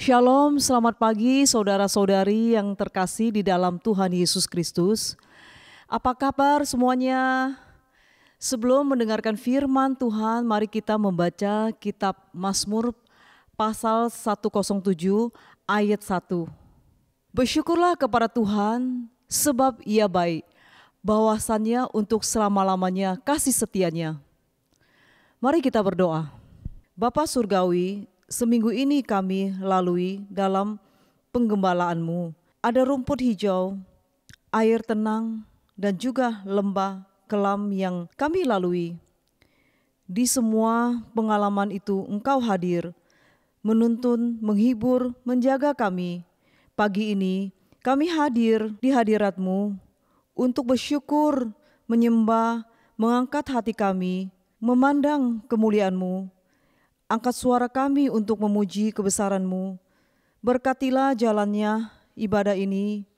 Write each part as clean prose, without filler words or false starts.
Shalom, selamat pagi saudara-saudari yang terkasih di dalam Tuhan Yesus Kristus. Apa kabar semuanya? Sebelum mendengarkan firman Tuhan, mari kita membaca kitab Mazmur pasal 107 ayat 1. Bersyukurlah kepada Tuhan sebab Ia baik, bahwasannya untuk selama-lamanya kasih setianya. Mari kita berdoa. Bapa Surgawi, seminggu ini kami lalui dalam penggembalaanmu. Ada rumput hijau, air tenang, dan juga lembah kelam yang kami lalui. Di semua pengalaman itu Engkau hadir, menuntun, menghibur, menjaga kami. Pagi ini kami hadir di hadirat-Mu untuk bersyukur, menyembah, mengangkat hati kami, memandang kemuliaan-Mu. Angkat suara kami untuk memuji kebesaran-Mu. Berkatilah jalannya ibadah ini.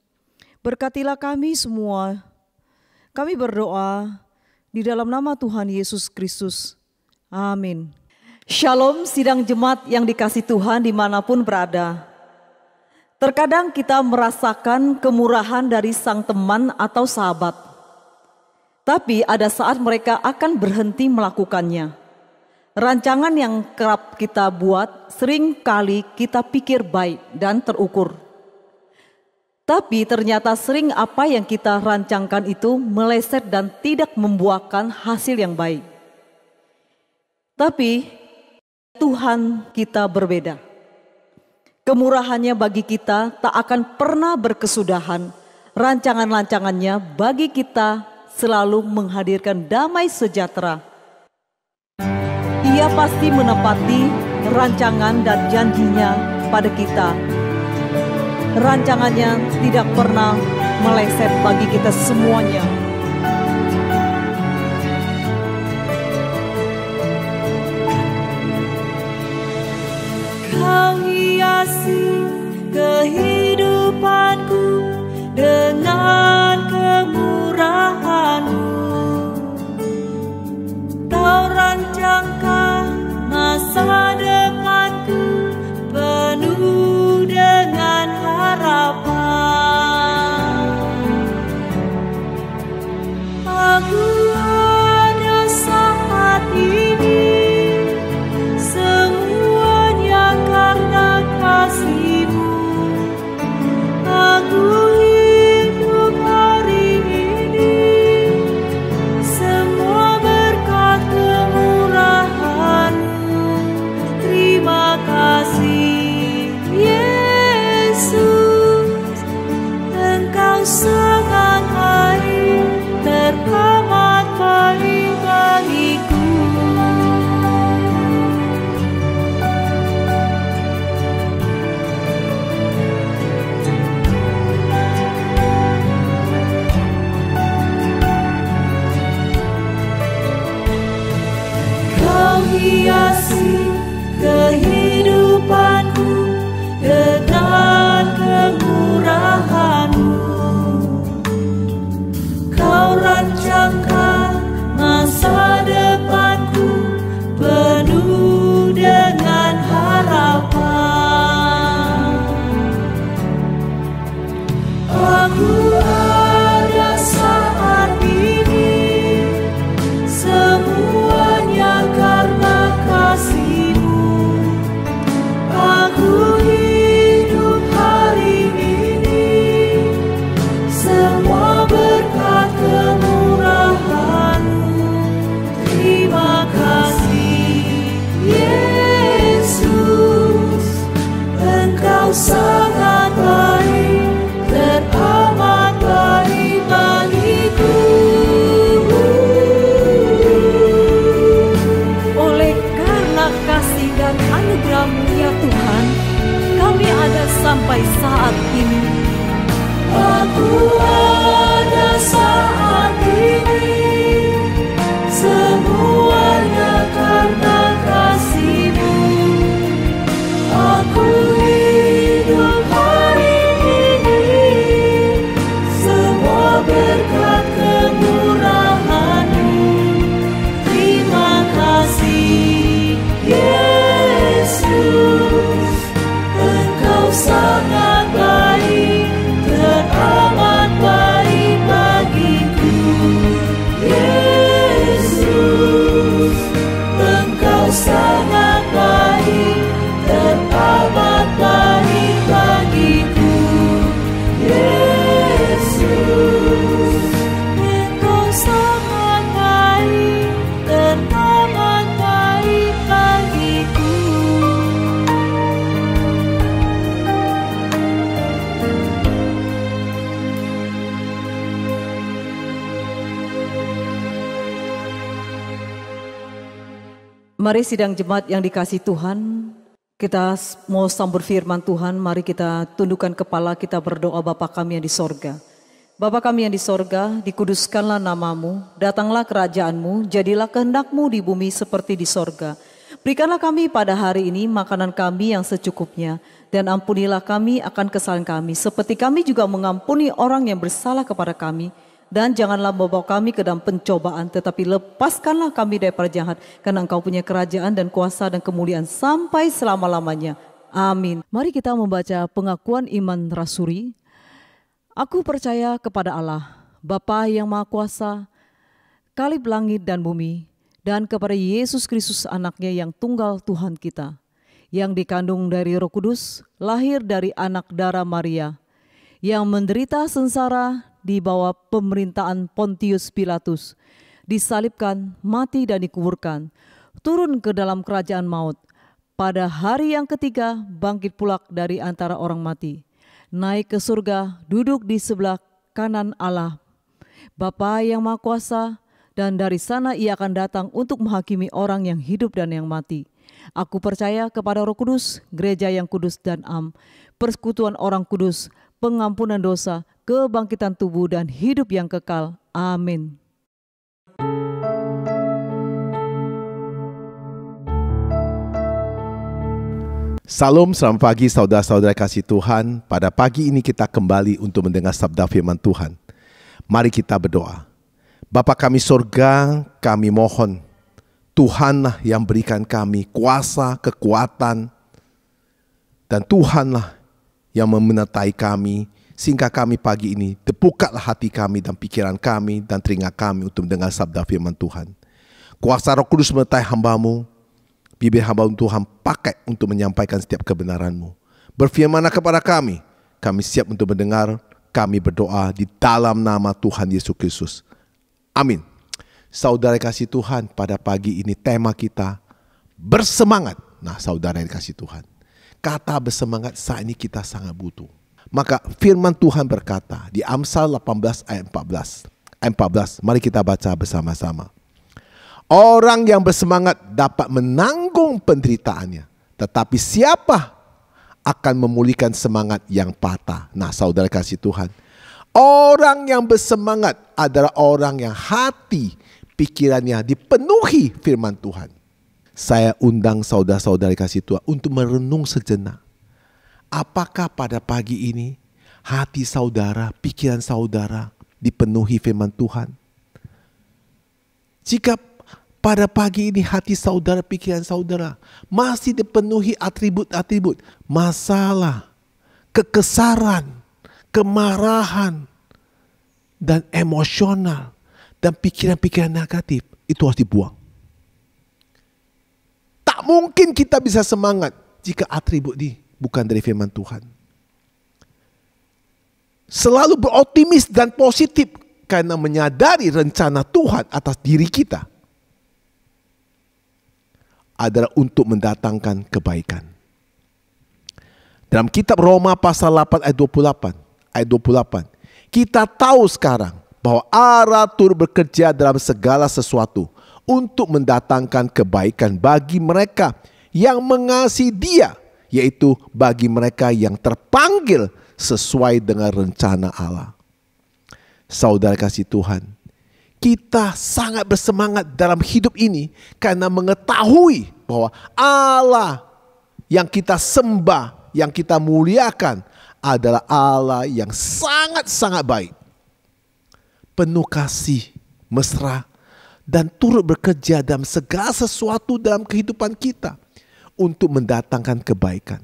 Berkatilah kami semua. Kami berdoa di dalam nama Tuhan Yesus Kristus. Amin. Shalom sidang jemaat yang dikasihi Tuhan dimanapun berada. Terkadang kita merasakan kemurahan dari sang teman atau sahabat. Tapi ada saat mereka akan berhenti melakukannya. Rancangan yang kerap kita buat sering kali kita pikir baik dan terukur. Tapi ternyata sering apa yang kita rancangkan itu meleset dan tidak membuahkan hasil yang baik. Tapi Tuhan kita berbeda. Kemurahannya bagi kita tak akan pernah berkesudahan. Rancangan-rancangannya bagi kita selalu menghadirkan damai sejahtera. Ia pasti menepati rancangan dan janjinya pada kita. Rancangannya tidak pernah meleset bagi kita semuanya. Kau hiasi kehidupanku dengan kemurahan-Mu. Kau rancangkan masa depanku penuh dengan harapan. Aku ada saat ini, semuanya karena kasih-Mu. Aku hidup hari ini, semua berkat kemurahan-Mu. Terima kasih Yesus, Engkau sangat baik, teramat baik bagiku. Kau hiasi kehidupanku dengan kemurahan-Mu. Kau rancangkan masa depanku penuh dengan harapan. Aku ada saat ini, semuanya karena kasih-Mu. Mari sidang jemaat yang dikasihi Tuhan, kita mau sambut firman Tuhan. Mari kita tundukkan kepala, kita berdoa. Bapa kami yang di sorga, Bapa kami yang di sorga, dikuduskanlah namamu, datanglah kerajaanmu, jadilah kehendakmu di bumi seperti di sorga. Berikanlah kami pada hari ini makanan kami yang secukupnya, dan ampunilah kami akan kesalahan kami, seperti kami juga mengampuni orang yang bersalah kepada kami. Dan janganlah membawa kami ke dalam pencobaan, tetapi lepaskanlah kami daripada jahat, karena Engkau punya kerajaan dan kuasa dan kemuliaan sampai selama-lamanya. Amin. Mari kita membaca pengakuan iman rasuli. Aku percaya kepada Allah, Bapa yang Maha Kuasa, Kalib langit dan bumi, dan kepada Yesus Kristus anaknya yang tunggal Tuhan kita, yang dikandung dari Roh Kudus, lahir dari anak darah Maria, yang menderita sengsara di bawah pemerintahan Pontius Pilatus, disalibkan, mati dan dikuburkan, turun ke dalam kerajaan maut. Pada hari yang ketiga bangkit pula dari antara orang mati, naik ke surga, duduk di sebelah kanan Allah Bapa yang Maha Kuasa, dan dari sana ia akan datang untuk menghakimi orang yang hidup dan yang mati. Aku percaya kepada Roh Kudus, gereja yang kudus dan persekutuan orang kudus, pengampunan dosa, kebangkitan tubuh dan hidup yang kekal. Amin. Salam, selamat pagi saudara-saudara kasih Tuhan. Pada pagi ini kita kembali untuk mendengar sabda firman Tuhan. Mari kita berdoa. Bapa kami surga, kami mohon Tuhanlah yang berikan kami kuasa, kekuatan, dan Tuhanlah yang menyertai kami, sehingga kami pagi ini terbukalah hati kami dan pikiran kami dan telinga kami untuk mendengar sabda firman Tuhan. Kuasa Roh Kudus menyertai hamba-Mu, bibir hamba Tuhan pakai untuk menyampaikan setiap kebenaran-Mu. Berfirmanlah kepada kami siap untuk mendengar, kami berdoa di dalam nama Tuhan Yesus Kristus. Amin. Saudara kasih Tuhan, pada pagi ini tema kita bersemangat. Nah saudara yang kasih Tuhan, kata bersemangat saat ini kita sangat butuh. Maka firman Tuhan berkata di Amsal 18 ayat 14. Mari kita baca bersama-sama. Orang yang bersemangat dapat menanggung penderitaannya, tetapi siapa akan memulihkan semangat yang patah? Nah saudara kasih Tuhan, orang yang bersemangat adalah orang yang hati pikirannya dipenuhi firman Tuhan. Saya undang saudara-saudara kasih Tuhan untuk merenung sejenak. Apakah pada pagi ini hati saudara, pikiran saudara dipenuhi firman Tuhan? Jika pada pagi ini hati saudara, pikiran saudara masih dipenuhi atribut-atribut masalah, kekesaran, kemarahan, dan emosional, dan pikiran-pikiran negatif, itu harus dibuang. Tak mungkin kita bisa semangat jika atribut ini bukan dari firman Tuhan. Selalu beroptimis dan positif karena menyadari rencana Tuhan atas diri kita adalah untuk mendatangkan kebaikan. Dalam kitab Roma pasal 8 ayat 28, kita tahu sekarang bahwa Allah turut bekerja dalam segala sesuatu untuk mendatangkan kebaikan bagi mereka yang mengasihi Dia, yaitu bagi mereka yang terpanggil sesuai dengan rencana Allah. Saudara kasih Tuhan, kita sangat bersemangat dalam hidup ini karena mengetahui bahwa Allah yang kita sembah, yang kita muliakan adalah Allah yang sangat-sangat baik, penuh kasih, mesra, dan turut bekerja dalam segala sesuatu dalam kehidupan kita untuk mendatangkan kebaikan.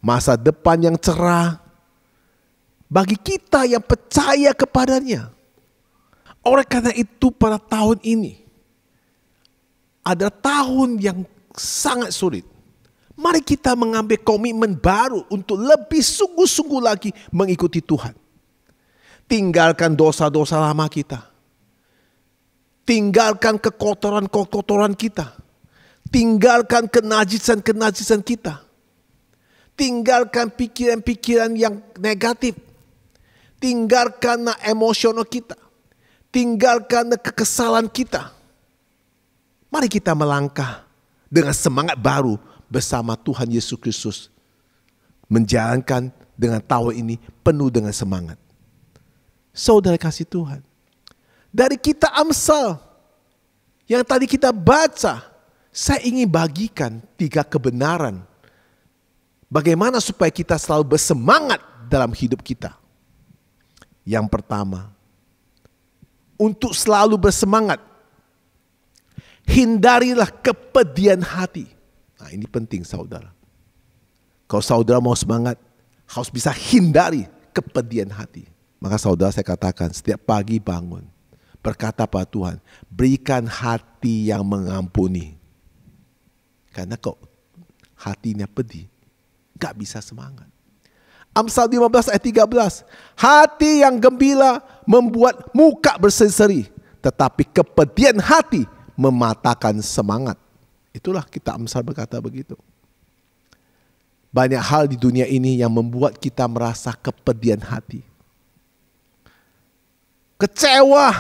Masa depan yang cerah bagi kita yang percaya kepadanya. Oleh karena itu pada tahun ini adalah tahun yang sangat sulit. Mari kita mengambil komitmen baru untuk lebih sungguh-sungguh lagi mengikuti Tuhan. Tinggalkan dosa-dosa lama kita. Tinggalkan kekotoran-kekotoran kita. Tinggalkan kenajisan-kenajisan kita. Tinggalkan pikiran-pikiran yang negatif. Tinggalkan emosional kita. Tinggalkan kekesalan kita. Mari kita melangkah dengan semangat baru bersama Tuhan Yesus Kristus. Menjalankan dengan tahun ini penuh dengan semangat. Saudara kasih Tuhan. Dari kita Amsal yang tadi kita baca, saya ingin bagikan 3 kebenaran. Bagaimana supaya kita selalu bersemangat dalam hidup kita. Yang pertama, untuk selalu bersemangat, hindarilah kepedihan hati. Nah, ini penting saudara. Kalau saudara mau semangat, harus bisa hindari kepedihan hati. Maka saudara, saya katakan setiap pagi bangun, berkata pada Tuhan, berikan hati yang mengampuni. Karena kok hatinya pedih, gak bisa semangat. Amsal 15 ayat 13. Hati yang gembira membuat muka berseri-seri, tetapi kepedihan hati mematahkan semangat. Itulah kita Amsal berkata begitu. Banyak hal di dunia ini yang membuat kita merasa kepedihan hati. Kecewa,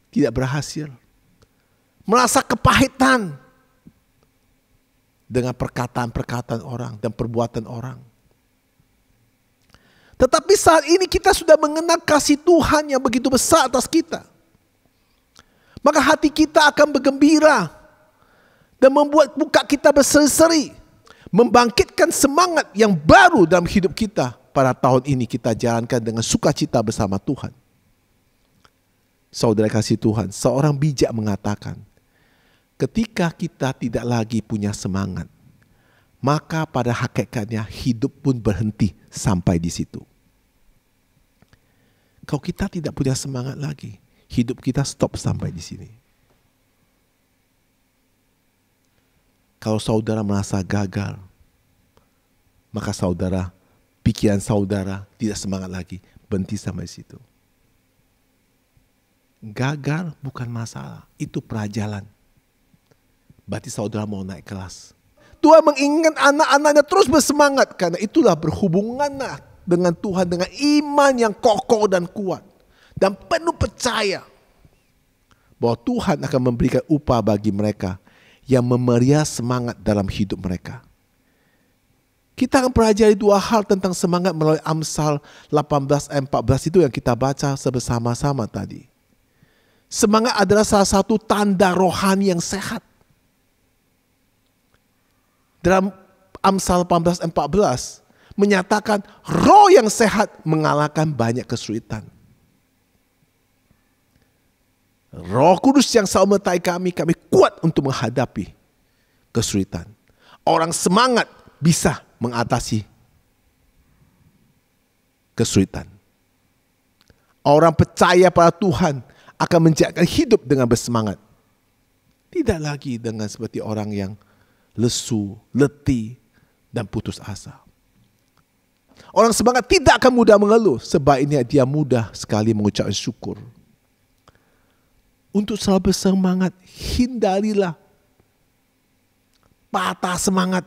tidak berhasil. Merasa kepahitan dengan perkataan-perkataan orang dan perbuatan orang. Tetapi saat ini kita sudah mengenal kasih Tuhan yang begitu besar atas kita. Maka hati kita akan bergembira dan membuat muka kita berseri-seri. Membangkitkan semangat yang baru dalam hidup kita. Pada tahun ini kita jalankan dengan sukacita bersama Tuhan. Saudara kasih Tuhan, seorang bijak mengatakan, ketika kita tidak lagi punya semangat, maka pada hakikatnya hidup pun berhenti sampai di situ. Kalau kita tidak punya semangat lagi, hidup kita stop sampai di sini. Kalau saudara merasa gagal, maka saudara, pikiran saudara tidak semangat lagi, berhenti sampai situ. Gagal bukan masalah, itu pelajaran. Berarti saudara mau naik kelas. Tuhan menginginkan anak-anaknya terus bersemangat, karena itulah berhubungan dengan Tuhan dengan iman yang kokoh dan kuat dan penuh percaya bahwa Tuhan akan memberikan upah bagi mereka yang memeria semangat dalam hidup mereka. Kita akan pelajari 2 hal tentang semangat melalui Amsal 18 ayat 14 itu yang kita baca bersama-sama tadi. Semangat adalah salah satu tanda rohani yang sehat. Dalam Amsal 18 ayat 14 menyatakan roh yang sehat mengalahkan banyak kesulitan. Roh Kudus yang selalu menyertai kami kuat untuk menghadapi kesulitan. Orang semangat bisa mengatasi kesulitan. Orang percaya pada Tuhan akan menjalankan hidup dengan bersemangat. Tidak lagi dengan seperti orang yang lesu, letih, dan putus asa. Orang semangat tidak akan mudah mengeluh, sebaiknya dia mudah sekali mengucapkan syukur. Untuk selalu bersemangat, hindarilah patah semangat.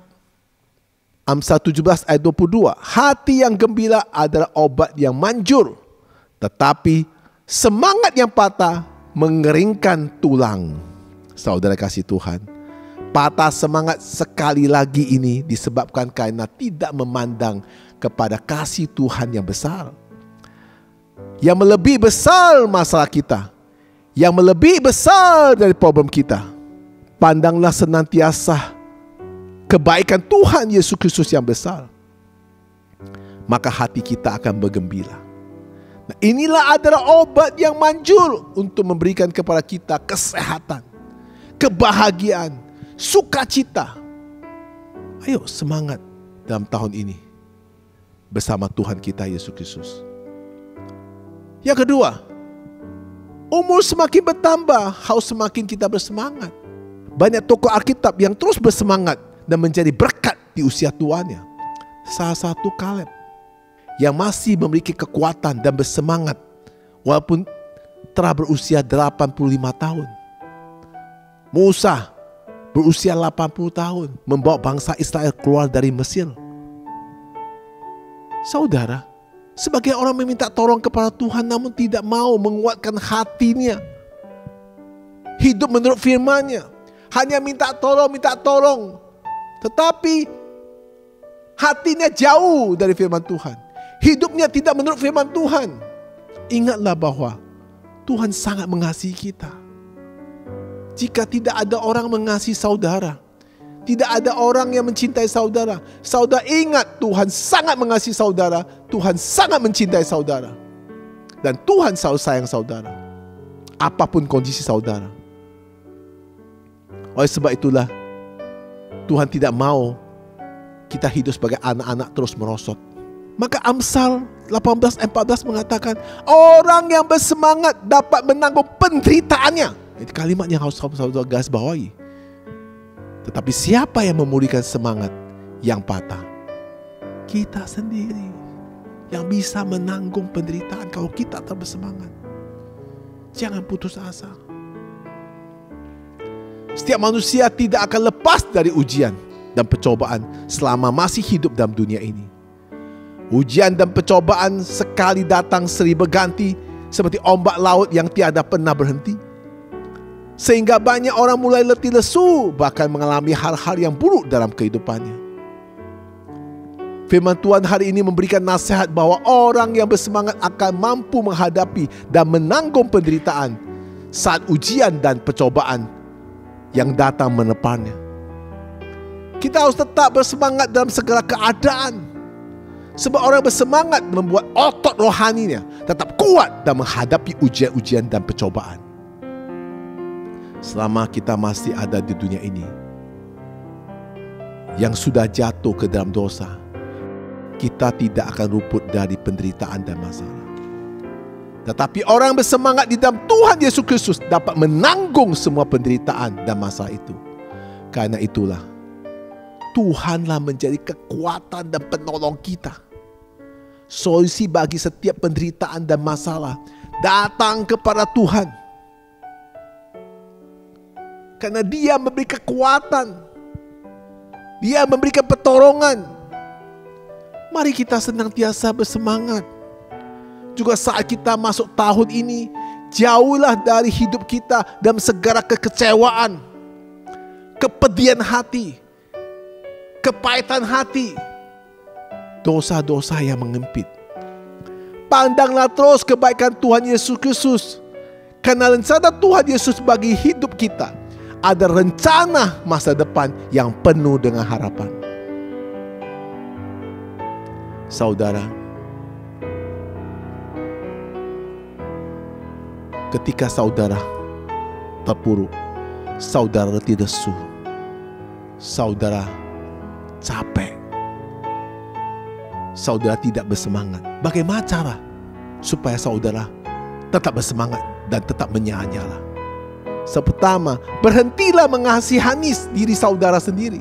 Amsal 17 ayat 22. Hati yang gembira adalah obat yang manjur, tetapi semangat yang patah mengeringkan tulang. Saudara kasih Tuhan, patah semangat sekali lagi ini disebabkan karena tidak memandang kepada kasih Tuhan yang besar. Yang melebihi besar masalah kita, yang melebihi besar dari problem kita. Pandanglah senantiasa kebaikan Tuhan Yesus Kristus yang besar. Maka hati kita akan bergembira. Nah, inilah adalah obat yang manjur untuk memberikan kepada kita kesehatan, kebahagiaan, sukacita. Ayo semangat dalam tahun ini bersama Tuhan kita Yesus Kristus. Yang kedua, umur semakin bertambah, harus semakin kita bersemangat. Banyak tokoh Alkitab yang terus bersemangat dan menjadi berkat di usia tuanya. Salah satu Kaleb yang masih memiliki kekuatan dan bersemangat walaupun telah berusia 85 tahun. Musa berusia 80 tahun membawa bangsa Israel keluar dari Mesir. Saudara, sebagai orang meminta tolong kepada Tuhan namun tidak mau menguatkan hatinya, hidup menurut firman-Nya, hanya minta tolong. Tetapi hatinya jauh dari firman Tuhan. Hidupnya tidak menurut firman Tuhan. Ingatlah bahwa Tuhan sangat mengasihi kita. Jika tidak ada orang mengasihi saudara, tidak ada orang yang mencintai saudara, saudara ingat Tuhan sangat mengasihi saudara, Tuhan sangat mencintai saudara. Dan Tuhan selalu sayang saudara, apapun kondisi saudara. Oleh sebab itulah Tuhan tidak mau kita hidup sebagai anak-anak terus merosot. Maka Amsal 18:14 mengatakan, orang yang bersemangat dapat menanggung penderitaannya. Itu kalimat yang harus saudara garis bawahi. Tetapi siapa yang memulihkan semangat yang patah? Kita sendiri yang bisa menanggung penderitaan kalau kita tak bersemangat. Jangan putus asa. Setiap manusia tidak akan lepas dari ujian dan percobaan selama masih hidup dalam dunia ini. Ujian dan percobaan sekali datang sering berganti, seperti ombak laut yang tiada pernah berhenti. Sehingga banyak orang mulai letih lesu, bahkan mengalami hal-hal yang buruk dalam kehidupannya. Firman Tuhan hari ini memberikan nasihat bahwa orang yang bersemangat akan mampu menghadapi dan menanggung penderitaan saat ujian dan percobaan yang datang meneparnya. Kita harus tetap bersemangat dalam segala keadaan. Sebab orang bersemangat membuat otot rohaninya tetap kuat dan menghadapi ujian-ujian dan percobaan. Selama kita masih ada di dunia ini, yang sudah jatuh ke dalam dosa, kita tidak akan luput dari penderitaan dan masalah. Tetapi orang bersemangat di dalam Tuhan Yesus Kristus dapat menanggung semua penderitaan dan masalah itu. Karena itulah Tuhanlah menjadi kekuatan dan penolong kita. Solusi bagi setiap penderitaan dan masalah datang kepada Tuhan. Karena Dia memberi kekuatan, Dia memberikan pertolongan. Mari kita senantiasa bersemangat. Juga saat kita masuk tahun ini, jauhlah dari hidup kita dalam segala kekecewaan, kepedihan hati, kepahitan hati, dosa-dosa yang mengempit. Pandanglah terus kebaikan Tuhan Yesus Kristus. Karena rencana Tuhan Yesus bagi hidup kita ada rencana masa depan yang penuh dengan harapan. Saudara, ketika saudara terpuruk, saudara letih lesu, saudara capek, saudara tidak bersemangat, bagaimana cara supaya saudara tetap bersemangat dan tetap menyala-nyala? Pertama, berhentilah mengasihani diri saudara sendiri.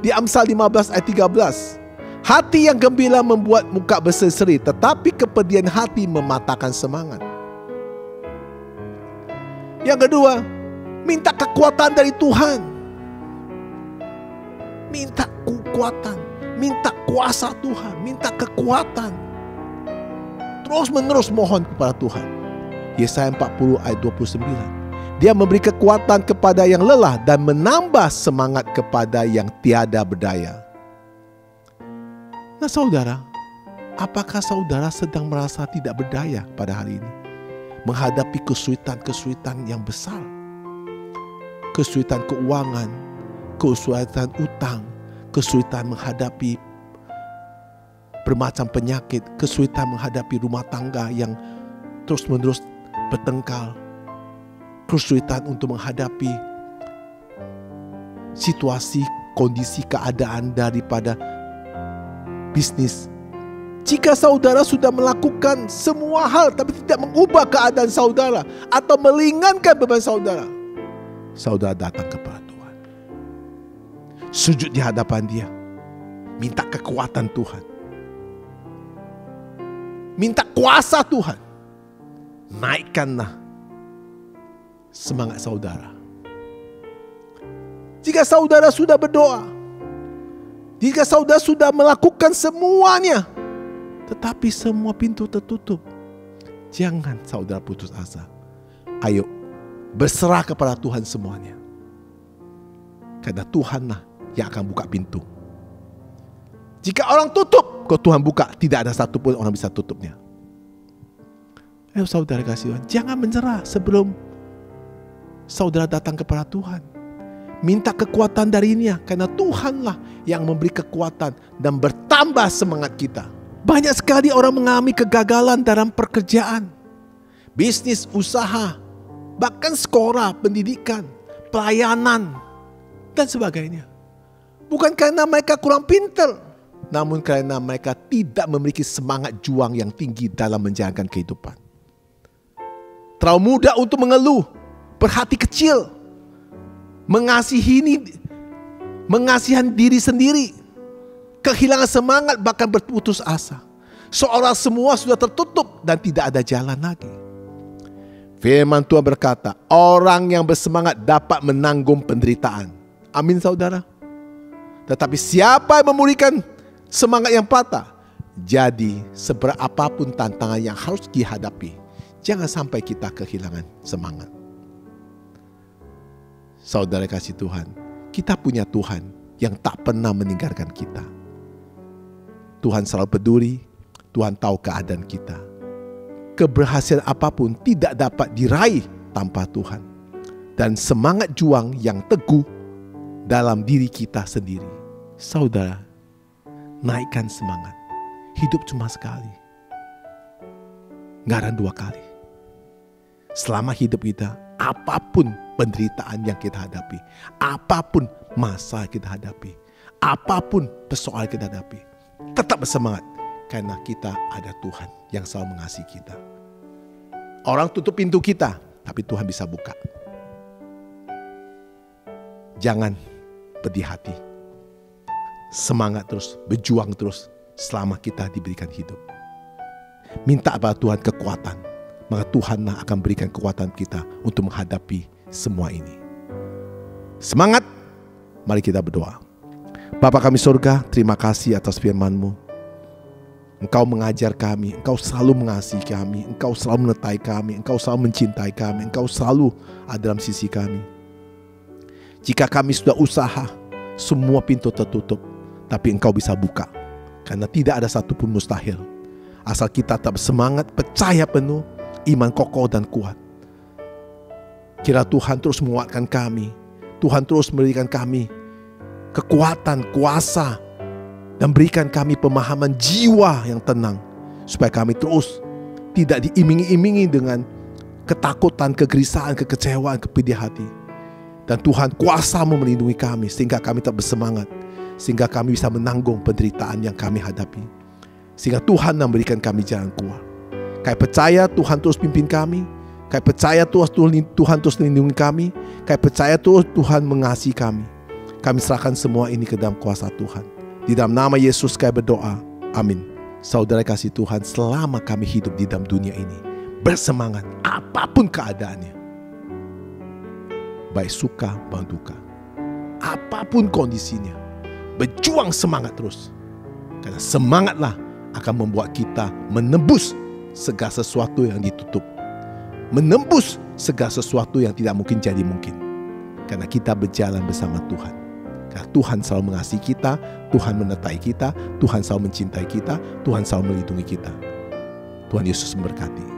Di Amsal 15 ayat 13, hati yang gembira membuat muka berseri-seri, tetapi kepedihan hati mematahkan semangat. Yang kedua, minta kekuatan dari Tuhan. Minta kekuatan, minta kuasa Tuhan, minta kekuatan. Terus menerus mohon kepada Tuhan. Yesaya 40 ayat 29. Dia memberi kekuatan kepada yang lelah dan menambah semangat kepada yang tiada berdaya. Nah saudara, apakah saudara sedang merasa tidak berdaya pada hari ini? Menghadapi kesulitan-kesulitan yang besar. Kesulitan keuangan, kesulitan utang, kesulitan menghadapi bermacam penyakit, kesulitan menghadapi rumah tangga yang terus-menerus bertengkar, kesulitan untuk menghadapi situasi, kondisi, keadaan daripada bisnis. Jika saudara sudah melakukan semua hal tapi tidak mengubah keadaan saudara atau meringankan beban saudara, saudara datang kepada Tuhan. Sujud di hadapan Dia. Minta kekuatan Tuhan. Minta kuasa Tuhan. Naikkanlah semangat saudara. Jika saudara sudah berdoa, jika saudara sudah melakukan semuanya, tetapi semua pintu tertutup, jangan saudara putus asa. Ayo Berserah kepada Tuhan semuanya. Karena Tuhanlah yang akan buka pintu. Jika orang tutup, kalau Tuhan buka, tidak ada satupun orang bisa tutupnya. Ayo saudara kasih Tuhan, jangan menyerah sebelum saudara datang kepada Tuhan. Minta kekuatan darinya, karena Tuhanlah yang memberi kekuatan dan bertambah semangat kita. Banyak sekali orang mengalami kegagalan dalam pekerjaan, bisnis, usaha, bahkan sekolah, pendidikan, pelayanan, dan sebagainya. Bukan karena mereka kurang pintar, namun karena mereka tidak memiliki semangat juang yang tinggi dalam menjalankan kehidupan. Terlalu mudah untuk mengeluh, berhati kecil, mengasihan diri sendiri, kehilangan semangat, bahkan berputus asa. Seolah semua sudah tertutup dan tidak ada jalan lagi. Firman Tuhan berkata, orang yang bersemangat dapat menanggung penderitaan. Amin saudara. Tetapi siapa yang memulihkan semangat yang patah? Jadi seberapapun tantangan yang harus dihadapi, jangan sampai kita kehilangan semangat. Saudara kasih Tuhan, kita punya Tuhan yang tak pernah meninggalkan kita. Tuhan selalu peduli, Tuhan tahu keadaan kita. Keberhasilan apapun tidak dapat diraih tanpa Tuhan. Dan semangat juang yang teguh dalam diri kita sendiri. Saudara, naikkan semangat. Hidup cuma sekali. Nggak ada 2 kali. Selama hidup kita, apapun penderitaan yang kita hadapi, apapun masa kita hadapi, apapun persoalan kita hadapi, tetap bersemangat. Karena kita ada Tuhan yang selalu mengasihi kita. Orang tutup pintu kita, tapi Tuhan bisa buka. Jangan pedih hati. Semangat terus, berjuang terus selama kita diberikan hidup. Minta kepada Tuhan kekuatan, maka Tuhanlah akan berikan kekuatan kita untuk menghadapi semua ini. Semangat, mari kita berdoa. Bapa kami surga, terima kasih atas firman-Mu. Engkau mengajar kami, Engkau selalu mengasihi kami, Engkau selalu menyertai kami, Engkau selalu mencintai kami, Engkau selalu ada dalam sisi kami. Jika kami sudah usaha, semua pintu tertutup, tapi Engkau bisa buka. Karena tidak ada satupun mustahil. Asal kita tetap semangat, percaya penuh, iman kokoh dan kuat. Kira Tuhan terus menguatkan kami, Tuhan terus memberikan kami kekuatan, kuasa, dan berikan kami pemahaman jiwa yang tenang. Supaya kami terus tidak diiming-imingi dengan ketakutan, kegelisahan, kekecewaan, kepedihan hati. Dan Tuhan kuasa-Mu melindungi kami sehingga kami tetap bersemangat. Sehingga kami bisa menanggung penderitaan yang kami hadapi. Sehingga Tuhan memberikan kami jalan keluar. Kami percaya Tuhan terus pimpin kami. Kami percaya Tuhan terus melindungi kami. Kami percaya terus Tuhan mengasihi kami. Kami serahkan semua ini ke dalam kuasa Tuhan. Di dalam nama Yesus kami berdoa. Amin. Saudara kasih Tuhan, selama kami hidup di dalam dunia ini, bersemangat apapun keadaannya. Baik suka maupun duka. Apapun kondisinya, berjuang semangat terus. Karena semangatlah akan membuat kita menembus segala sesuatu yang ditutup. Menembus segala sesuatu yang tidak mungkin jadi mungkin. Karena kita berjalan bersama Tuhan. Karena Tuhan selalu mengasihi kita, Tuhan menyertai kita, Tuhan selalu mencintai kita, Tuhan selalu melindungi kita. Tuhan Yesus memberkati.